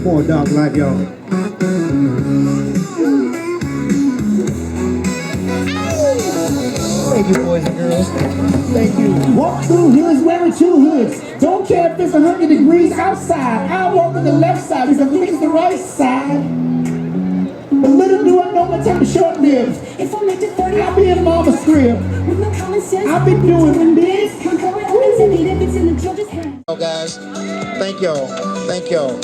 for a dog like y'all. Thank you, boys and girls. Thank you. Walk through hoods wearing two hoods. Don't care if it's 100 degrees outside. I'll walk to the left side because it's the right side. But little do I know my time is short-lived. If I make it 30, I'll be in mama's crib. With no common sense, I've been doing this. Oh, guys, thank y'all. Thank y'all.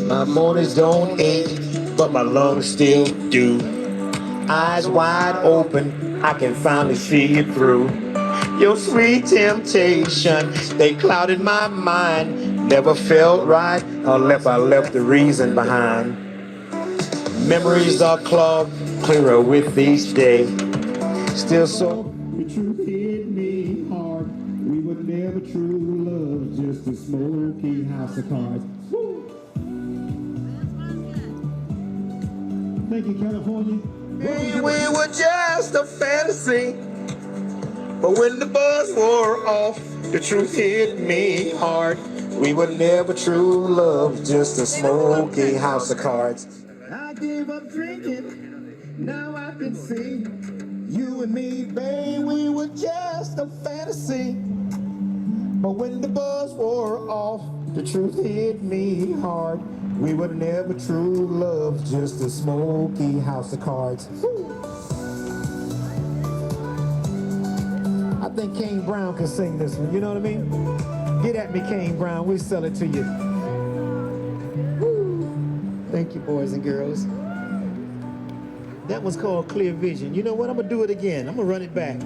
My mornings don't ache, but my lungs still do. Eyes wide open, I can finally see it through. Your sweet temptation, they clouded my mind. Never felt right unless I left the reason behind. Memories are clogged, clearer with each day. Still so. The truth hit me hard. We were never true love, just a smoky house of cards. Woo. Thank you, California. We were just a fantasy, but when the buzz wore off, the truth hit me hard. We were never true love, just a smoky house of cards. I gave up drinking, now I can see. You and me, babe, we were just a fantasy. But when the buzz wore off, the truth hit me hard. We were never true love, just a smoky house of cards. I think Kane Brown can sing this one, you know what I mean? Get at me, Kane Brown, we'll sell it to you. Thank you, boys and girls. That one's called Clear Vision. You know what, I'm gonna do it again. I'm gonna run it back.